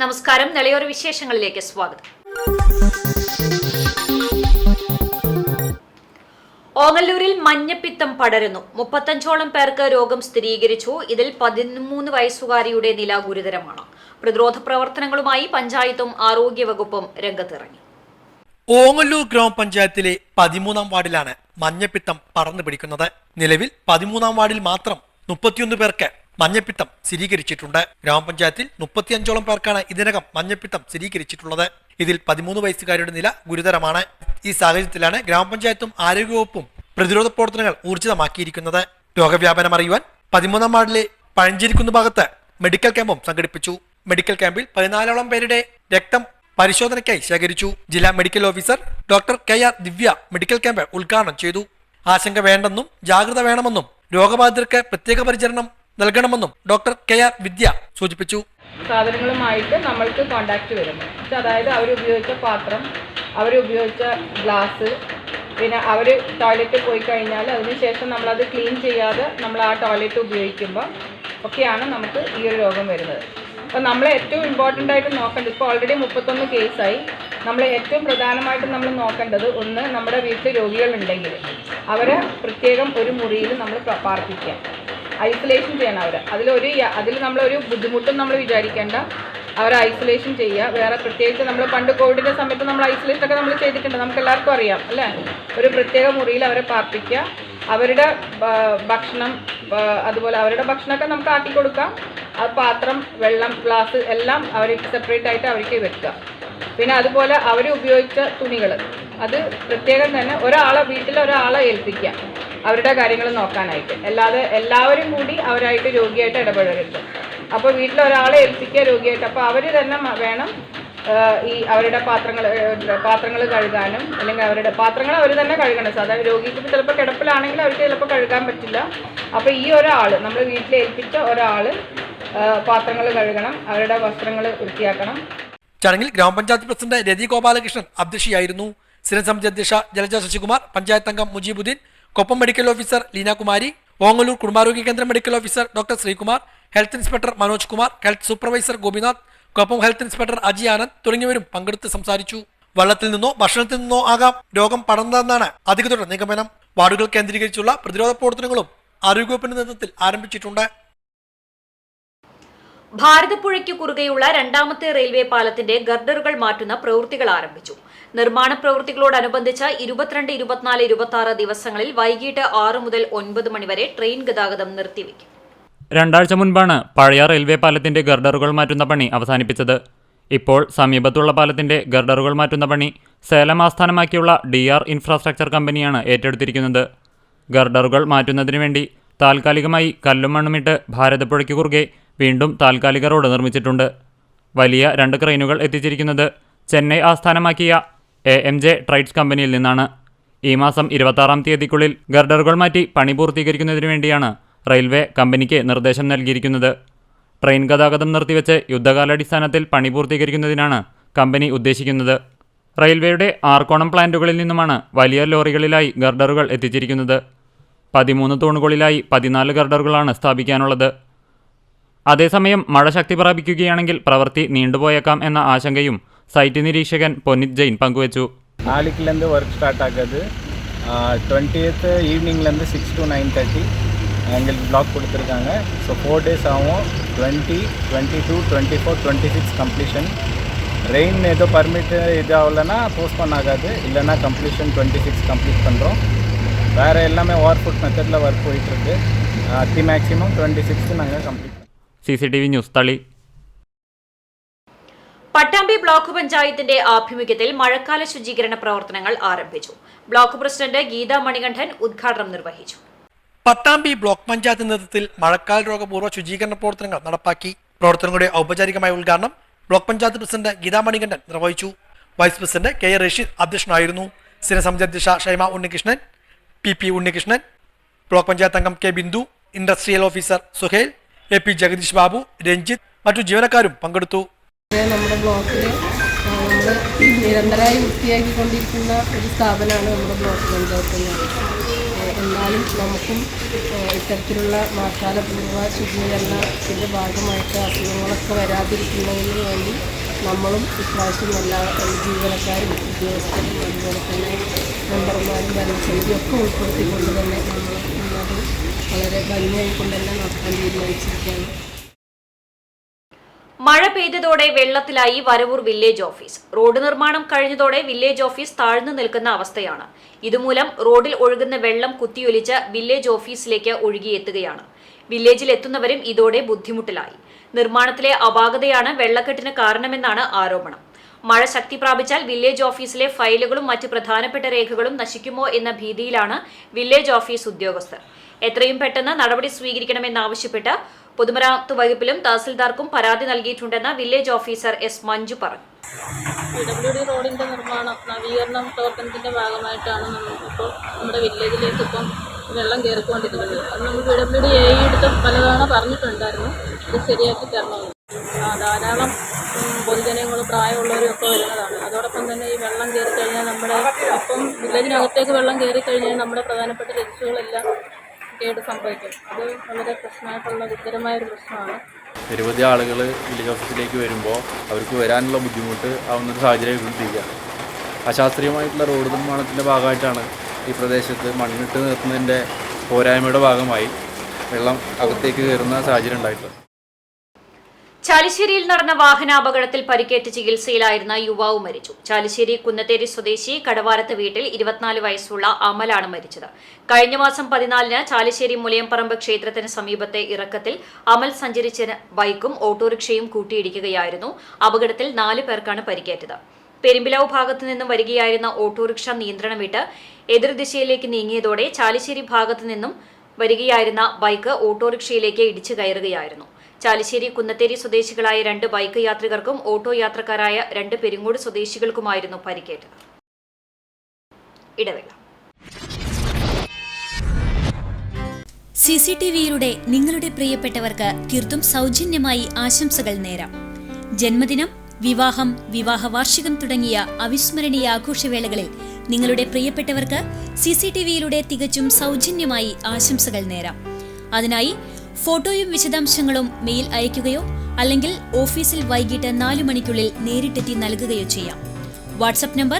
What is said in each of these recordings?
നമസ്കാരം, നെളയോര വിശേഷങ്ങളിലേക്ക് സ്വാഗതം. ഓങ്ങല്ലൂരിൽ മഞ്ഞപ്പിത്തം പടരുന്നു. 35ഓളം പേർക്ക് രോഗം സ്ഥിരീകരിച്ചു. ഇതിൽ 13 വയസ്സുകാരിയുടെ നില ഗുരുതരമാണ്. പ്രതിരോധ പ്രവർത്തനങ്ങളുമായി പഞ്ചായത്തും ആരോഗ്യവകുപ്പും രംഗത്തിറങ്ങി. ഓങ്ങല്ലൂർ ഗ്രാമപഞ്ചായത്തിലെ 13ാം വാർഡിലാണ് മഞ്ഞപ്പിത്തം പടർന്നു പിടിക്കുന്നത്. നിലവിൽ 13ാം വാർഡിൽ മാത്രം 31 പേർക്ക് മഞ്ഞപ്പിത്തം സ്ഥിരീകരിച്ചിട്ടുണ്ട്. ഗ്രാമപഞ്ചായത്തിൽ 35ഓളം പേർക്കാണ് ഇതിനകം മഞ്ഞപ്പിത്തം സ്ഥിരീകരിച്ചിട്ടുള്ളത്. ഇതിൽ 13 വയസ്സുകാരുടെ നില ഗുരുതരമാണ്. ഈ സാഹചര്യത്തിലാണ് ഗ്രാമപഞ്ചായത്തും ആരോഗ്യവകുപ്പും പ്രതിരോധ പ്രവർത്തനങ്ങൾ ഊർജിതമാക്കിയിരിക്കുന്നത്. രോഗവ്യാപനം അറിയുവാൻ 13ാം വാർഡിലെ പഴഞ്ചേരിക്കുന്ന് ഭാഗത്ത് മെഡിക്കൽ ക്യാമ്പും സംഘടിപ്പിച്ചു. മെഡിക്കൽ ക്യാമ്പിൽ 14ഓളം പേരുടെ രക്തം പരിശോധനയ്ക്കായി ശേഖരിച്ചു. ജില്ലാ മെഡിക്കൽ ഓഫീസർ ഡോക്ടർ KR ദിവ്യ മെഡിക്കൽ ക്യാമ്പ് ഉദ്ഘാടനം ചെയ്തു. ആശങ്ക വേണ്ടെന്നും ജാഗ്രത വേണമെന്നും രോഗബാധിതർക്ക് പ്രത്യേക പരിചരണം നൽകണമെന്നും ഡോക്ടർ KR വിദ്യ സൂചിപ്പിച്ചു. സാധനങ്ങളുമായിട്ട് നമ്മൾക്ക് കോണ്ടാക്ട് വരുന്നു. അതായത് അവരുപയോഗിച്ച പാത്രം, അവരുപയോഗിച്ച ഗ്ലാസ്, പിന്നെ അവർ ടോയ്ലറ്റിൽ പോയി കഴിഞ്ഞാൽ അതിനുശേഷം നമ്മളത് ക്ലീൻ ചെയ്യാതെ നമ്മൾ ആ ടോയ്ലറ്റ് ഉപയോഗിക്കുമ്പോൾ ഒക്കെയാണ് നമുക്ക് ഈ ഒരു രോഗം വരുന്നത്. അപ്പോൾ നമ്മൾ ഏറ്റവും ഇമ്പോർട്ടൻ്റ് ആയിട്ട് നോക്കേണ്ടത്, ഇപ്പോൾ ഓൾറെഡി 31 കേസായി. നമ്മൾ ഏറ്റവും പ്രധാനമായിട്ടും നമ്മൾ നോക്കേണ്ടത്, ഒന്ന്, നമ്മുടെ വീട്ടിൽ രോഗികളുണ്ടെങ്കിൽ അവരെ പ്രത്യേകം ഒരു മുറിയിൽ നമ്മൾ പാർപ്പിക്കുക, ഐസൊലേഷൻ ചെയ്യണം അവരെ. അതിൽ നമ്മളൊരു ബുദ്ധിമുട്ടും നമ്മൾ വിചാരിക്കേണ്ട. അവരെ ഐസൊലേഷൻ ചെയ്യുക. വേറെ പ്രത്യേകിച്ച് നമ്മൾ പണ്ട് കോവിഡിൻ്റെ സമയത്ത് നമ്മൾ ഐസൊലേഷനൊക്കെ നമ്മൾ ചെയ്തിട്ടുണ്ട്, നമുക്ക് എല്ലാവർക്കും അറിയാം അല്ലേ. ഒരു പ്രത്യേക മുറിയിൽ അവരെ പാർപ്പിക്കുക. അവരുടെ ഭക്ഷണം, അതുപോലെ അവരുടെ ഭക്ഷണമൊക്കെ നമുക്ക് ആക്കി കൊടുക്കാം. ആ പാത്രം, വെള്ളം, ഗ്ലാസ് എല്ലാം അവർക്ക് സെപ്പറേറ്റ് ആയിട്ട് അവർക്ക് വെക്കുക. പിന്നെ അതുപോലെ അവർ ഉപയോഗിച്ച തുണികൾ അത് പ്രത്യേകം തന്നെ വീട്ടിലൊരാളെ ഏൽപ്പിക്കുക അവരുടെ കാര്യങ്ങൾ നോക്കാനായിട്ട്. അല്ലാതെ എല്ലാവരും കൂടി അവരായിട്ട് രോഗിയായിട്ട് ഇടപെടരുത്. അപ്പോൾ വീട്ടിലൊരാളെ ഏൽപ്പിക്കുക രോഗിയായിട്ട്. അപ്പോൾ അവർ തന്നെ വേണം ഈ അവരുടെ പാത്രങ്ങൾ കഴുകാനും, അല്ലെങ്കിൽ അവരുടെ പാത്രങ്ങൾ അവർ തന്നെ കഴുകണം. സാധാരണ രോഗിക്ക് ചിലപ്പോൾ കിടപ്പിലാണെങ്കിൽ അവർക്ക് ചിലപ്പോൾ കഴുകാൻ പറ്റില്ല. അപ്പോൾ ഈ ഒരാൾ, നമ്മൾ വീട്ടിൽ ഏൽപ്പിച്ച ഒരാൾ പാത്രങ്ങൾ കഴുകണം, അവരുടെ വസ്ത്രങ്ങൾ വൃത്തിയാക്കണം. ചടങ്ങിൽ ഗ്രാമപഞ്ചായത്ത് പ്രസിഡന്റ് രതി ഗോപാലകൃഷ്ണൻ അധ്യക്ഷയായിരുന്നു. സ്ഥിരം സമിതി അധ്യക്ഷ ജലജ ശശികുമാർ, പഞ്ചായത്ത് അംഗം മുജീബുദ്ദീൻ, കൊപ്പം മെഡിക്കൽ ഓഫീസർ ലീനാകുമാരി, ഓങ്ങല്ലൂർ കുടുംബാരോഗ്യ കേന്ദ്ര medical officer doctor Sreekumar, health inspector Manoj Kumar, health supervisor Gopinath, Koppam health inspector Aji Anand തുടങ്ങിയവരും പങ്കെടുത്ത് സംസാരിച്ചു. വെള്ളത്തിൽ നിന്നോ ഭക്ഷണത്തിൽ നിന്നോ ആകാം രോഗം പടർന്നതെന്നാണ് അധികൃതരുടെ നിഗമനം. വാർഡുകൾ കേന്ദ്രീകരിച്ചുള്ള പ്രതിരോധ പ്രവർത്തനങ്ങളും ആരോഗ്യവകുപ്പിന്റെ നേതൃത്വത്തിൽ ആരംഭിച്ചിട്ടുണ്ട്. ഭാരതപ്പുഴയ്ക്ക് കുറുകെയുള്ള രണ്ടാമത്തെ റെയിൽവേ പാലത്തിന്റെ ഗർഡറുകൾ മാറ്റുന്ന പ്രവൃത്തികൾ ആരംഭിച്ചു. നിർമ്മാണ പ്രവൃത്തികളോടനുബന്ധിച്ച് 22, 24, 26 ദിവസങ്ങളിൽ വൈകിട്ട് 6 മുതൽ 9 മണി വരെ ട്രെയിൻ ഗതാഗതം നിർത്തിവെക്കും. 2 ആഴ്ച മുൻപാണ് പഴയ റെയിൽവേ പാലത്തിന്റെ ഗർഡറുകൾ മാറ്റുന്ന പണി അവസാനിപ്പിച്ചത്. ഇപ്പോൾ സമീപത്തുള്ള പാലത്തിന്റെ ഗർഡറുകൾ മാറ്റുന്ന പണി സേലം ആസ്ഥാനമാക്കിയുള്ള DR ഇൻഫ്രാസ്ട്രക്ചർ കമ്പനിയാണ് ഏറ്റെടുത്തിരിക്കുന്നത്. ഗർഡറുകൾ മാറ്റുന്നതിനു വേണ്ടി താൽക്കാലികമായി കല്ലും മണ്ണുമിട്ട് ഭാരതപ്പുഴയ്ക്ക് കുറുകെ വീണ്ടും താൽക്കാലിക റോഡ് നിർമ്മിച്ചിട്ടുണ്ട്. വലിയ 2 ക്രെയിനുകൾ എത്തിച്ചിരിക്കുന്നത് ചെന്നൈ ആസ്ഥാനമാക്കിയ AMJ ട്രൈഡ്സ് കമ്പനിയിൽ നിന്നാണ്. ഈ മാസം 26-ാം തീയതിക്കുള്ളിൽ ഗർഡറുകൾ മാറ്റി പണി പൂർത്തീകരിക്കുന്നതിനു വേണ്ടിയാണ് റെയിൽവേ കമ്പനിക്ക് നിർദ്ദേശം നൽകിയിരിക്കുന്നത്. ട്രെയിൻ ഗതാഗതം നിർത്തിവെച്ച് യുദ്ധകാലാടിസ്ഥാനത്തിൽ പണി പൂർത്തീകരിക്കുന്നതിനാണ് കമ്പനി ഉദ്ദേശിക്കുന്നത്. റെയിൽവേയുടെ ആർക്കോണം പ്ലാന്റുകളിൽ നിന്നുമാണ് വലിയ ലോറികളിലായി ഗർഡറുകൾ എത്തിച്ചിരിക്കുന്നത്. 13 തൂണുകളിലായി 14 ഗർഡറുകളാണ് സ്ഥാപിക്കാനുള്ളത്. അതേസമയം മഴ ശക്തി പ്രാപിക്കുകയാണെങ്കിൽ പ്രവൃത്തി നീണ്ടുപോയേക്കാം എന്ന ആശങ്കയും സൈറ്റ് നിരീക്ഷകൻ പൊന്നിത് ജെയിൻ പങ്കുവച്ചു. 4 വർക്ക് സ്റ്റാർട്ട് ആകുது. 20th ஈவினிங்லேருந்து 6 to 9:30 எங்களுக்கு பிளாக் கொடுத்துருக்காங்க. ஸோ 4 days ஆகும். 20, 22, 24, 26 கம்ப்ளீஷன். ரெயின் ஏதோ பர்மிட் இது ஆகலைன்னா போஸ்ட்போன் ஆகாது, இல்லைன்னா கம்ப்ளீஷன் 26 கம்ப்ளீட் பண்ணுறோம். வேறு எல்லாமே ஓவர் ஃபுட் மெத்தடில் ஒர்க் போயிட்டுருக்கு. அதி மேக்ஸிமம் 26 நாங்கள் கம்ப்ளீட். CCTV ന്യൂസ് തളി. പട്ടാമ്പി ബ്ലോക്ക് പഞ്ചായത്തിന്റെ ആഭിമുഖ്യത്തിൽ മഴക്കാല ശുചീകരണ പ്രവർത്തനങ്ങൾ ആരംഭിച്ചു. ബ്ലോക്ക് പ്രസിഡന്റ് ഗീതാ മണികണ്ഠൻ ഉദ്ഘാടനം നിർവഹിച്ചു. പട്ടാമ്പി ബ്ലോക്ക് പഞ്ചായത്ത് നേതൃത്വത്തിൽ മഴക്കാല രോഗപൂർവ്വ ശുചീകരണ പ്രവർത്തനങ്ങൾ നടപ്പാക്കി. പ്രവർത്തനങ്ങളുടെ ഔപചാരികമായ ഉദ്ഘാടനം ബ്ലോക്ക് പഞ്ചായത്ത് പ്രസിഡന്റ് ഗീതാ മണികണ്ഠൻ നിർവഹിച്ചു. വൈസ് പ്രസിഡന്റ് KR റഷീദ് അധ്യക്ഷനായിരുന്നു. സ്ഥിരം സമിതി അധ്യക്ഷ ഷൈമ ഉണ്ണികൃഷ്ണൻ, PP ഉണ്ണികൃഷ്ണൻ, ബ്ലോക്ക് പഞ്ചായത്ത് അംഗം K Bindu, industrial officer Suhail, AP Jagadeesh Babu, Ranjith, മറ്റു ജീവനക്കാരും പങ്കെടുത്തു. നമ്മുടെ ബ്ലോക്കിൽ നമ്മൾ നിരന്തരമായി വൃത്തിയാക്കിക്കൊണ്ടിരിക്കുന്ന ഒരു സ്ഥാപനമാണ് നമ്മുടെ ബ്ലോക്ക് പഞ്ചായത്ത്. എന്നാലും നമുക്കും ഇത്തരത്തിലുള്ള മഴക്കാലപൂർവ്വ ശുചീകരണത്തിൻ്റെ ഭാഗമായിട്ട് അസുഖങ്ങളൊക്കെ വരാതിരിക്കുന്നതിന് വേണ്ടി നമ്മളും ഇപ്രാവശ്യം എല്ലാ ജീവനക്കാരും ഉദ്യോഗസ്ഥരും അതുപോലെ തന്നെ മെമ്പർമാരും ഭരണസമിതിയും ഒക്കെ ഉൾപ്പെടുത്തിക്കൊണ്ട് തന്നെ നമ്മൾ അത് വളരെ ഭംഗിയായിക്കൊണ്ട് തന്നെ നടത്താൻ തീരുമാനിച്ചിരിക്കുകയാണ്. മഴ പെയ്തതോടെ വെള്ളത്തിലായി വരവൂർ വില്ലേജ് ഓഫീസ്. റോഡ് നിർമ്മാണം കഴിഞ്ഞതോടെ വില്ലേജ് ഓഫീസ് താഴ്ന്നു നിൽക്കുന്ന അവസ്ഥയാണ്. ഇതുമൂലം റോഡിൽ ഒഴുകുന്ന വെള്ളം കുത്തിയൊലിച്ച് വില്ലേജ് ഓഫീസിലേക്ക് ഒഴുകിയെത്തുകയാണ്. വില്ലേജിൽ എത്തുന്നവരും ഇതോടെ ബുദ്ധിമുട്ടിലായി. നിർമ്മാണത്തിലെ അപാകതയാണ് വെള്ളക്കെട്ടിന് കാരണമെന്നാണ് ആരോപണം. മഴ ശക്തി പ്രാപിച്ചാൽ വില്ലേജ് ഓഫീസിലെ ഫയലുകളും മറ്റ് പ്രധാനപ്പെട്ട രേഖകളും നശിക്കുമോ എന്ന ഭീതിയിലാണ് വില്ലേജ് ഓഫീസ് ഉദ്യോഗസ്ഥർ. എത്രയും പെട്ടെന്ന് നടപടി സ്വീകരിക്കണമെന്നാവശ്യപ്പെട്ട് പൊതുമരാമത്ത് വകുപ്പിലും തഹസിൽദാർക്കും പരാതി നൽകിയിട്ടുണ്ടെന്ന് വില്ലേജ് ഓഫീസർ എസ് മഞ്ജു പറഞ്ഞു. PWD റോഡിൻ്റെ നിർമ്മാണം നവീകരണ പ്രവർത്തനത്തിൻ്റെ ഭാഗമായിട്ടാണ് നമുക്കിപ്പോൾ നമ്മുടെ വില്ലേജിലേക്ക് ഇപ്പം വെള്ളം കയറിക്കൊണ്ടിരിക്കുന്നത്. അത് നമ്മൾ PWD എടുത്ത് പലതവണ പറഞ്ഞിട്ടുണ്ടായിരുന്നു, ഇത് ശരിയാക്കി തരണമെന്ന്. ധാരാളം പൊതുജനങ്ങൾ പ്രായമുള്ളവരും ഒക്കെ വരുന്നതാണ്. അതോടൊപ്പം തന്നെ ഈ വെള്ളം കയറി കഴിഞ്ഞാൽ നമ്മുടെ ഇപ്പം വില്ലേജിനകത്തേക്ക് വെള്ളം കയറി കഴിഞ്ഞാൽ നമ്മുടെ പ്രധാനപ്പെട്ട രജിസ്റ്ററുകളെല്ലാം കേട് സംഭവിക്കും. അത് വളരെ പ്രശ്നമായിട്ടുള്ള ഗുരുതരമായൊരു പ്രശ്നമാണ്. നിരവധി ആളുകൾ വില്ലേജ് ഓഫീസിലേക്ക് വരുമ്പോൾ അവർക്ക് വരാനുള്ള ബുദ്ധിമുട്ട് ആവുന്നൊരു സാഹചര്യം എത്തിയിരിക്കുകയാണ്. അശാസ്ത്രീയമായിട്ടുള്ള റോഡ് നിർമ്മാണത്തിൻ്റെ ഭാഗമായിട്ടാണ് ഈ പ്രദേശത്ത് മണ്ണിട്ട് നിർത്തുന്നതിൻ്റെ പോരായ്മയുടെ ഭാഗമായി വെള്ളം അകത്തേക്ക് കയറുന്ന സാഹചര്യം ഉണ്ടായിട്ടുള്ളത്. ചാലിശ്ശേരിയിൽ നടന്ന വാഹനാപകടത്തിൽ പരിക്കേറ്റ് ചികിത്സയിലായിരുന്ന യുവാവ് മരിച്ചു. ചാലിശ്ശേരി കുന്നത്തേരി സ്വദേശി കടവാരത്ത് വീട്ടിൽ 24 വയസ്സുള്ള അമലാണ് മരിച്ചത്. കഴിഞ്ഞ മാസം 14-ന് ചാലിശ്ശേരി മുലയംപറമ്പ് ക്ഷേത്രത്തിന് സമീപത്തെ ഇറക്കത്തിൽ അമൽ സഞ്ചരിച്ച ബൈക്കും ഓട്ടോറിക്ഷയും കൂട്ടിയിടിക്കുകയായിരുന്നു. അപകടത്തിൽ 4 പേർക്കാണ് പരിക്കേറ്റത്. പെരുമ്പിലാവ് ഭാഗത്തു നിന്നും വരികയായിരുന്ന ഓട്ടോറിക്ഷ നിയന്ത്രണം വിട്ട് എതിർദിശയിലേക്ക് നീങ്ങിയതോടെ ചാലിശ്ശേരി ഭാഗത്തു നിന്നും വരികയായിരുന്ന ബൈക്ക് ഓട്ടോറിക്ഷയിലേക്ക് ഇടിച്ചു കയറുകയായിരുന്നു. ചാലിശ്ശേരി കുന്നത്തേരി സ്വദേശികളായ 2 ബൈക്ക് യാത്രികർക്കും ഓട്ടോ യാത്രക്കാരായ 2 പെരിങ്ങോട് സ്വദേശികൾക്കുമായിരുന്നു പരിക്കേറ്റത്. ഇടവേള. CCTVയിലൂടെ നിങ്ങളുടെ പ്രിയപ്പെട്ടവർക്ക് തീർത്തും സൗജന്യമായി ആശംസകൾ നേരാം. ജന്മദിനം, വിവാഹം, വിവാഹ വാർഷികം തുടങ്ങിയ അവിസ്മരണീയ ആഘോഷവേളകളിൽ നിങ്ങളുടെ പ്രിയപ്പെട്ടവർക്ക് CCTVയിലൂടെ തികച്ചും സൗജന്യമായി ആശംസകൾ നേരാം. അതിനായി ഫോട്ടോയും വിശദാംശങ്ങളും മെയിൽ അയയ്ക്കുകയോ അല്ലെങ്കിൽ ഓഫീസിൽ വൈകിട്ട് 4 മണിക്കുള്ളിൽ നേരിട്ടെത്തി നൽകുകയോ ചെയ്യാം. WhatsApp number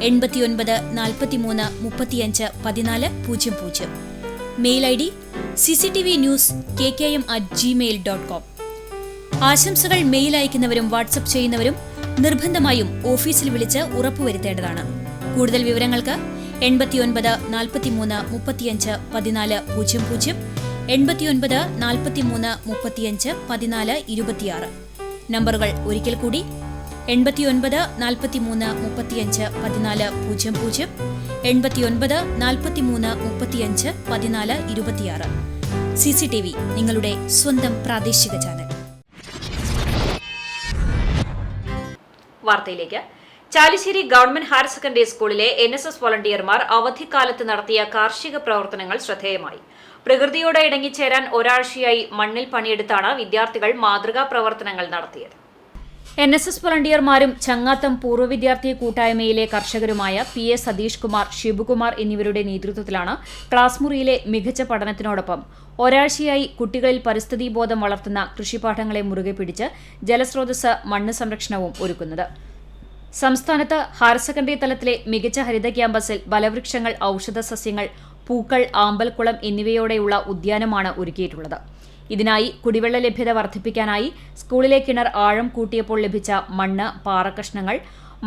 89 43 35 14 00. Mail ID cctvnews@gmail.com. ആശംസകൾ മെയിൽ അയക്കുന്നവരും വാട്സ്ആപ്പ് ചെയ്യുന്നവരും നിർബന്ധമായും ഓഫീസിൽ വിളിച്ച് ഉറപ്പുവരുത്തേണ്ടതാണ്. കൂടുതൽ വിവരങ്ങൾക്ക് 89 43 35 14 00, 89 43 35 14 26. നമ്പറുകൾ ഒരിക്കൽ കൂടി 89 43 35 14 00, 89 43 35 14 26. CCTV, നിങ്ങളുടെ സ്വന്തം പ്രാദേശിക ചാനൽ. വാർത്തയിലേക്ക്. ചാലിശ്ശേരി ഗവൺമെന്റ് ഹയർ സെക്കൻഡറി സ്കൂളിലെ NSS വോളണ്ടിയർമാർ അവധിക്കാലത്ത് നടത്തിയ കാർഷിക പ്രവർത്തനങ്ങൾ ശ്രദ്ധേയമായി. പ്രകൃതിയോട് ഇണങ്ങിച്ചേരാൻ ഒരാഴ്ചയായി മണ്ണിൽ പണിയെടുത്താണ് വിദ്യാർത്ഥികൾ മാതൃകാ പ്രവർത്തനങ്ങൾ നടത്തിയത്. NSS വോളണ്ടിയർമാരും ചങ്ങാത്തം പൂർവ്വ വിദ്യാർത്ഥി കൂട്ടായ്മയിലെ കർഷകരുമായ PA സതീഷ് കുമാർ, ശിവകുമാർ എന്നിവരുടെ നേതൃത്വത്തിലാണ് ക്ലാസ് മുറിയിലെ മികച്ച പഠനത്തിനോടൊപ്പം ഒരാഴ്ചയായി കുട്ടികളിൽ പരിസ്ഥിതി ബോധം വളർത്തുന്ന കൃഷിപാഠങ്ങളെ മുറുകെ പിടിച്ച് ജലസ്രോതസ്, മണ്ണ് സംരക്ഷണവും ഒരുക്കുന്നത്. സംസ്ഥാനത്ത് ഹയർ സെക്കൻഡറി തലത്തിലെ മികച്ച ഹരിത ക്യാമ്പസിൽ ഫലവൃക്ഷങ്ങൾ, ഔഷധ സസ്യങ്ങൾ, പൂക്കൾ, ആമ്പൽക്കുളം എന്നിവയോടെയുള്ള ഉദ്യാനമാണ് ഒരുക്കിയിട്ടുള്ളത്. ഇതിനായി കുടിവെള്ള ലഭ്യത വർദ്ധിപ്പിക്കാനായി സ്കൂളിലെ കിണർ ആഴം കൂട്ടിയപ്പോൾ ലഭിച്ച മണ്ണ്, പാറക്കഷ്ണങ്ങൾ,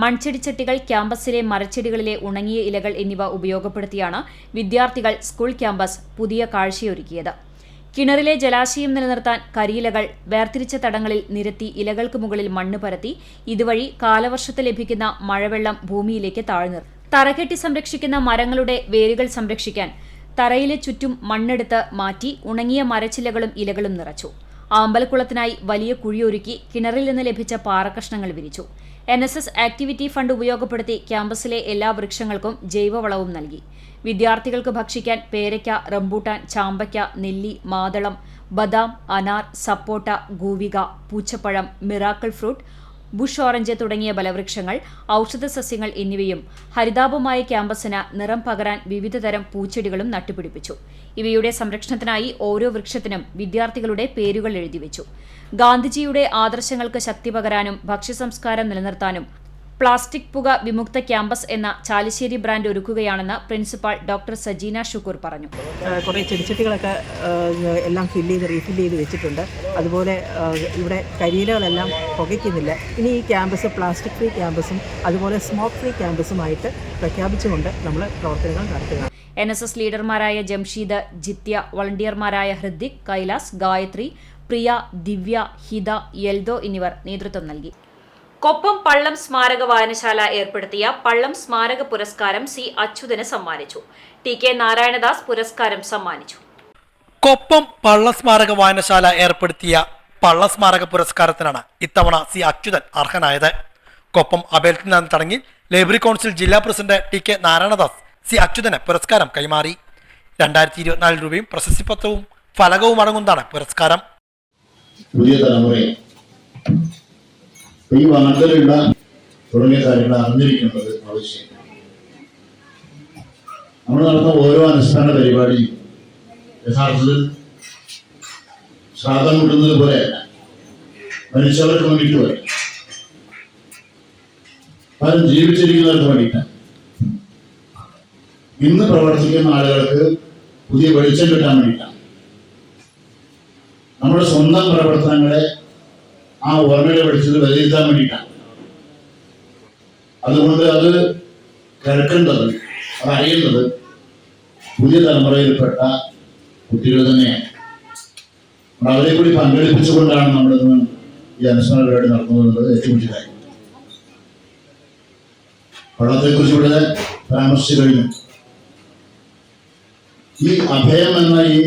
മൺചെടിച്ചട്ടികൾ, ക്യാമ്പസിലെ മരച്ചെടികളിലെ ഉണങ്ങിയ ഇലകൾ എന്നിവ ഉപയോഗപ്പെടുത്തിയാണ് വിദ്യാർത്ഥികൾ സ്കൂൾ ക്യാമ്പസ് പുതിയ കാഴ്ചയൊരുക്കിയത്. കിണറിലെ ജലാശയം നിലനിർത്താൻ കരിയിലകൾ വേർതിരിച്ച തടങ്ങളിൽ നിരത്തി ഇലകൾക്ക് മുകളിൽ മണ്ണ് പരത്തി ഇതുവഴി കാലവർഷത്ത് ലഭിക്കുന്ന മഴവെള്ളം ഭൂമിയിലേക്ക് താഴ്ന്നിർ. തറകെട്ടി സംരക്ഷിക്കുന്ന മരങ്ങളുടെ വേരുകൾ സംരക്ഷിക്കാൻ തറയിലെ ചുറ്റും മണ്ണെടുത്ത് മാറ്റി ഉണങ്ങിയ മരച്ചില്ലകളും ഇലകളും നിറച്ചു. ആമ്പൽക്കുളത്തിനായി വലിയ കുഴിയൊരുക്കി കിണറിൽ നിന്ന് ലഭിച്ച പാറക്കഷ്ണങ്ങൾ വിരിച്ചു. NSS ആക്ടിവിറ്റി ഫണ്ട് ഉപയോഗപ്പെടുത്തി ക്യാമ്പസിലെ എല്ലാ വൃക്ഷങ്ങൾക്കും ജൈവവളവും നൽകി. വിദ്യാർത്ഥികൾക്ക് ഭക്ഷിക്കാൻ പേരയ്ക്ക, റംബൂട്ടാൻ, ചാമ്പയ്ക്ക, നെല്ലി, മാതളം, ബദാം, അനാർ, സപ്പോട്ട, ഗൂവിക, പൂച്ചപ്പഴം, മിറാക്കിൾ ഫ്രൂട്ട്, ബുഷ് ഓറഞ്ച് തുടങ്ങിയ ബലവൃക്ഷങ്ങൾ, ഔഷധ സസ്യങ്ങൾ എന്നിവയും ഹരിതാഭമായ ക്യാമ്പസിന് നിറം പകരാൻ വിവിധതരം പൂച്ചെടികളും നട്ടുപിടിപ്പിച്ചു. ഇവയുടെ സംരക്ഷണത്തിനായി ഓരോ വൃക്ഷത്തിനും വിദ്യാർത്ഥികളുടെ പേരുകൾ എഴുതിവെച്ചു. ഗാന്ധിജിയുടെ ആദർശങ്ങൾക്ക് ശക്തി പകരാനും ഭക്ഷ്യസംസ്കാരം നിലനിർത്താനും പ്ലാസ്റ്റിക് പുക വിമുക്ത ക്യാമ്പസ് എന്ന ചാലിശ്ശേരി ബ്രാൻഡ് ഒരുക്കുകയാണെന്ന് പ്രിൻസിപ്പാൾ ഡോക്ടർ സജീന ഷുക്കൂർ പറഞ്ഞു. കുറേ ചെടിച്ചട്ടികളൊക്കെ എല്ലാം റീഫിൽ ചെയ്ത് വെച്ചിട്ടുണ്ട്. അതുപോലെ ഇവിടെ കരിയിലകളെല്ലാം പുകയ്ക്കുന്നില്ല. ഇനി ഈ ക്യാമ്പസ് പ്ലാസ്റ്റിക് ഫ്രീ ക്യാമ്പസും അതുപോലെ സ്മോക്ക് ഫ്രീ ക്യാമ്പസുമായിട്ട് പ്രഖ്യാപിച്ചുകൊണ്ട് നമ്മൾ പ്രവർത്തനങ്ങൾ നടത്തുക. NSS ലീഡർമാരായ ജംഷീദ്, ജിത്യ, വളണ്ടിയർമാരായ ഹൃദിക്, കൈലാസ്, ഗായത്രി, പ്രിയ, ദിവ്യ, ഹിത, യെൽദോ എന്നിവർ നേതൃത്വം നൽകി. കൊപ്പം പള്ളം സ്മാരക വായനശാല ഏർപ്പെടുത്തിയ പള്ളം സ്മാരക പുരസ്കാരം സി അച്യുതന് സമ്മാനിച്ചു. TK നാരായണദാസ് പുരസ്കാരം സമ്മാനിച്ചു. കൊപ്പം പള്ളസ്മാരക വായനശാല ഏർപ്പെടുത്തിയ പള്ളസ്മാരക പുരസ്കാരത്തിനാണ് ഇത്തവണ സി അച്യുതൻ അർഹനായത്. കൊപ്പം അബേൽറ്റിൽ നടന്ന ചടങ്ങിൽ ലൈബ്രറി കൗൺസിൽ ജില്ലാ president TK Narayanadas C Achuthan പുരസ്കാരം കൈമാറി. 2024 രൂപയും പ്രശസ്തിപത്രവും ഫലകവും അടങ്ങുന്നതാണ് പുരസ്കാരം. പുതിയ തലമുറയെ ഈ വാർത്തകളുള്ള തുടങ്ങിയ കാര്യങ്ങൾ അറിഞ്ഞിരിക്കേണ്ടത് ആവശ്യമാണ്. നമ്മൾ നടത്തുന്ന ഓരോ അനുഷ്ഠാന പരിപാടിയും യഥാർത്ഥത്തിൽ ശ്രാദ്ധം കിട്ടുന്നത് പോലെയല്ല, മരിച്ചവർക്ക് വേണ്ടിയിട്ട് പോലെ പലരും ജീവിച്ചിരിക്കുന്നവർക്ക് വേണ്ടിയിട്ടാണ്. ഇന്ന് പ്രവർത്തിക്കുന്ന ആളുകൾക്ക് പുതിയ വെളിച്ചം കിട്ടാൻ വേണ്ടിയിട്ടാണ്. നമ്മുടെ സ്വന്തം പ്രവർത്തനങ്ങളെ ആ ഓർമ്മയെ പഠിച്ചത് വിലയിരുത്താൻ വേണ്ടിയിട്ടാണ്. അതുകൊണ്ട് അത് കേൾക്കേണ്ടത്, അത് അറിയുന്നത് പുതിയ തലമുറയിൽപ്പെട്ട കുട്ടികൾ തന്നെയാണ്. അവരെ കൂടി പങ്കെടുപ്പിച്ചുകൊണ്ടാണ് നമ്മളിന്ന് ഈ അനുസ്മരണ പരിപാടി നടത്തുന്നത്. ഏറ്റവും വലിയ കാര്യം പള്ളത്തെക്കുറിച്ച് ഇവിടെ പരാമർശിച്ചു കഴിഞ്ഞു. ഈ അഭയം എന്ന ഈ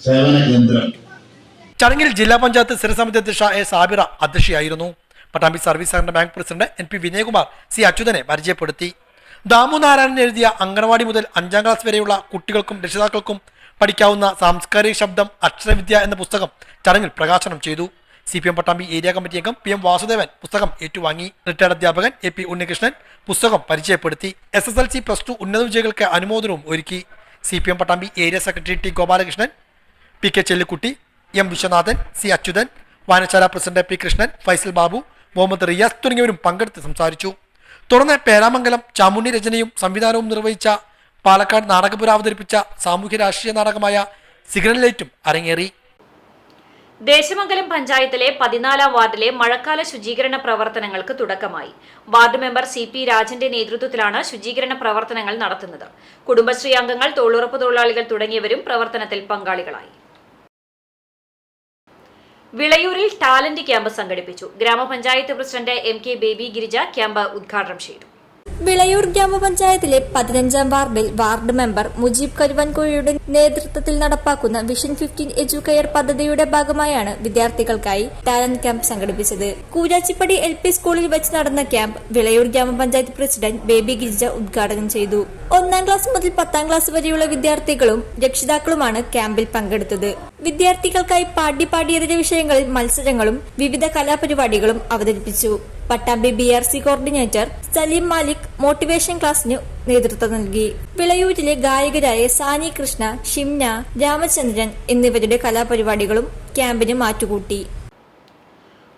സേവന കേന്ദ്രം ചടങ്ങിൽ ജില്ലാ പഞ്ചായത്ത് സ്ഥിരസമിതി അധ്യക്ഷ A. സാബിറ അധ്യക്ഷയായിരുന്നു. പട്ടാമ്പി സർവീസ് സഹകരണ bank president NP Vinayakumar C അച്യുതനെ പരിചയപ്പെടുത്തി. ദാമുനാരായണൻ എഴുതിയ അംഗനവാടി മുതൽ 5ാം ക്ലാസ് വരെയുള്ള കുട്ടികൾക്കും രക്ഷിതാക്കൾക്കും പഠിക്കാവുന്ന സാംസ്കാരിക ശബ്ദം അക്ഷരവിദ്യ എന്ന പുസ്തകം ചടങ്ങിൽ പ്രകാശനം ചെയ്തു. CPM പട്ടാമ്പി ഏരിയ കമ്മിറ്റി അംഗം PM വാസുദേവൻ പുസ്തകം ഏറ്റുവാങ്ങി. റിട്ടയർഡ് അധ്യാപകൻ AP ഉണ്ണികൃഷ്ണൻ പുസ്തകം പരിചയപ്പെടുത്തി. SSLC +2 ഉന്നത വിജയികൾക്ക് അനുമോദനവും ഒരുക്കി. CPM Pattambi area secretary T. Gopalakrishnan, PK Chellikutty, M. Viswanathan, C. Achuthan, വായനശാല പ്രസിഡന്റ് P. കൃഷ്ണൻ, ഫൈസൽ ബാബു, മുഹമ്മദ് റിയാസ് തുടങ്ങിയവരും പങ്കെടുത്ത് സംസാരിച്ചു. തുടർന്ന് പേരാമംഗലം ചാമുണ്ണി രചനയും സംവിധാനവും നിർവഹിച്ച പാലക്കാട് നാടകപുര അവതരിപ്പിച്ച സാമൂഹ്യ രാഷ്ട്രീയ നാടകമായ സിഗ്നൽ ലൈറ്റും അരങ്ങേറി. ദേശമംഗലം പഞ്ചായത്തിലെ 14ാം വാർഡിലെ മഴക്കാല ശുചീകരണ പ്രവർത്തനങ്ങൾക്ക് തുടക്കമായി. വാർഡ് മെമ്പർ CP രാജന്റെ നേതൃത്വത്തിലാണ് ശുചീകരണ പ്രവർത്തനങ്ങൾ നടത്തുന്നത്. കുടുംബശ്രീ അംഗങ്ങൾ, തൊഴിലുറപ്പ് തൊഴിലാളികൾ തുടങ്ങിയവരും പ്രവർത്തനത്തിൽ പങ്കാളികളായി. വിളയൂരിൽ ടാലന്റ് ക്യാമ്പ് സംഘടിപ്പിച്ചു. ഗ്രാമപഞ്ചായത്ത് president MK baby Girija camp ഉദ്ഘാടനം ചെയ്തു. വിളയൂർ ഗ്രാമപഞ്ചായത്തിലെ 15ാം വാർഡിൽ വാർഡ് മെമ്പർ മുജീബ് കരുവാൻകോഴിയുടെ നേതൃത്വത്തിൽ നടപ്പാക്കുന്ന വിഷൻ 15 എഡ്യൂകെയർ പദ്ധതിയുടെ ഭാഗമായാണ് വിദ്യാർത്ഥികൾക്കായി ടാലന്റ് ക്യാമ്പ് സംഘടിപ്പിച്ചത്. കൂരാച്ചിപ്പടി LP സ്കൂളിൽ വെച്ച് നടന്ന ക്യാമ്പ് വിളയൂർ ഗ്രാമപഞ്ചായത്ത് പ്രസിഡന്റ് ബേബി ഗിരിജ ഉദ്ഘാടനം ചെയ്തു. 1ാം ക്ലാസ് മുതൽ 10ാം ക്ലാസ് വരെയുള്ള വിദ്യാർത്ഥികളും രക്ഷിതാക്കളുമാണ് ക്യാമ്പിൽ പങ്കെടുത്തത്. വിദ്യാർത്ഥികൾക്കായി പാഠ്യേതര വിഷയങ്ങളിൽ മത്സരങ്ങളും വിവിധ കലാപരിപാടികളും അവതരിപ്പിച്ചു. Pattambi BRC coordinator Saleem Malik motivation ക്ലാസിന് നേതൃത്വം നൽകി. വിളയൂരിലെ ഗായകരായ സാനി കൃഷ്ണ, ഷിംന, രാമചന്ദ്രൻ എന്നിവരുടെ കലാപരിപാടികളും ക്യാമ്പിന് മാറ്റുകൂട്ടി.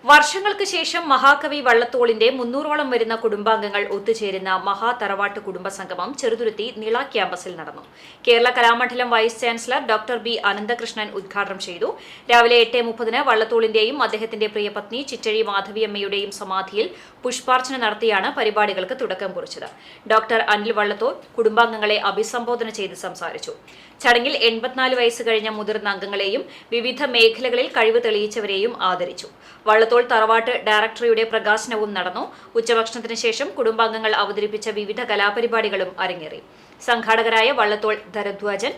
വർഷങ്ങൾക്ക് ശേഷം മഹാകവി വള്ളത്തോളിന്റെ 300ഓളം വരുന്ന കുടുംബാംഗങ്ങൾ ഒത്തുചേരുന്ന മഹാതറവാട്ട് കുടുംബസംഗമം ചെറുതുരുത്തി നിള ക്യാമ്പസിൽ നടന്നു. Kerala Kalamandalam vice chancellor doctor B. Ananthakrishnan ഉദ്ഘാടനം ചെയ്തു. രാവിലെ 8:30 വള്ളത്തോളിന്റെയും അദ്ദേഹത്തിന്റെ പ്രിയപത്നി ചിറ്റഴി മാധവിയമ്മയുടെയും സമാധിയിൽ പുഷ്പാർച്ചന നടത്തിയാണ് പരിപാടികൾക്ക് തുടക്കം കുറിച്ചത്. ഡോക്ടർ അനിൽ വള്ളത്തോൾ കുടുംബാംഗങ്ങളെ അഭിസംബോധന ചെയ്ത് സംസാരിച്ചു. ചടങ്ങിൽ 84 വയസ്സ് കഴിഞ്ഞ മുതിർന്ന അംഗങ്ങളെയും വിവിധ മേഖലകളിൽ കഴിവ് തെളിയിച്ചവരെയും ആദരിച്ചു. വള്ളത്തോൾ തറവാട്ട് ഡയറക്ടറിയുടെ പ്രകാശനവും നടന്നു. ഉച്ചഭക്ഷണത്തിന് ശേഷം കുടുംബാംഗങ്ങൾ അവതരിപ്പിച്ച വിവിധ കലാപരിപാടികളും അരങ്ങേറി. സംഘാടകരായ വള്ളത്തോൾ ധരധ്വജൻ,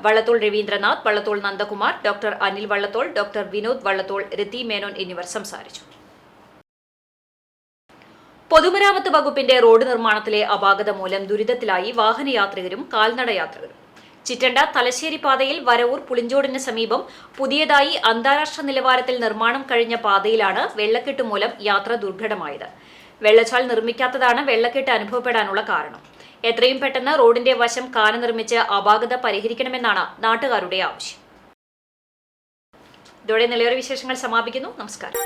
വള്ളത്തോൾ രവീന്ദ്രനാഥ്, വള്ളത്തോൾ നന്ദകുമാർ, ഡോക്ടർ അനിൽ വള്ളത്തോൾ, ഡോക്ടർ വിനോദ് വള്ളത്തോൾ, രതി മേനോൻ എന്നിവർ സംസാരിച്ചു. പൊതുമരാമത്ത് വകുപ്പിന്റെ റോഡ് നിർമ്മാണത്തിലെ അപാകത മൂലം ദുരിതത്തിലായി വാഹനയാത്രികരും കാൽനടയാത്രികരും. ചിറ്റണ്ട തലശ്ശേരി പാതയിൽ വരവൂർ പുളിഞ്ചോടിന് സമീപം പുതിയതായി അന്താരാഷ്ട്ര നിലവാരത്തിൽ നിർമ്മാണം കഴിഞ്ഞ പാതയിലാണ് വെള്ളക്കെട്ട് മൂലം യാത്ര ദുർഘടമായത്. വെള്ളച്ചാൽ നിർമ്മിക്കാത്തതാണ് വെള്ളക്കെട്ട് അനുഭവപ്പെടാനുള്ള കാരണം. എത്രയും പെട്ടെന്ന് റോഡിന്റെ വശം കാന നിർമ്മിച്ച് അപാകത പരിഹരിക്കണമെന്നാണ് നാട്ടുകാരുടെ ആവശ്യം. ഇതോടെ നിലയോര വിശേഷങ്ങൾ സമാപിക്കുന്നു. നമസ്കാരം.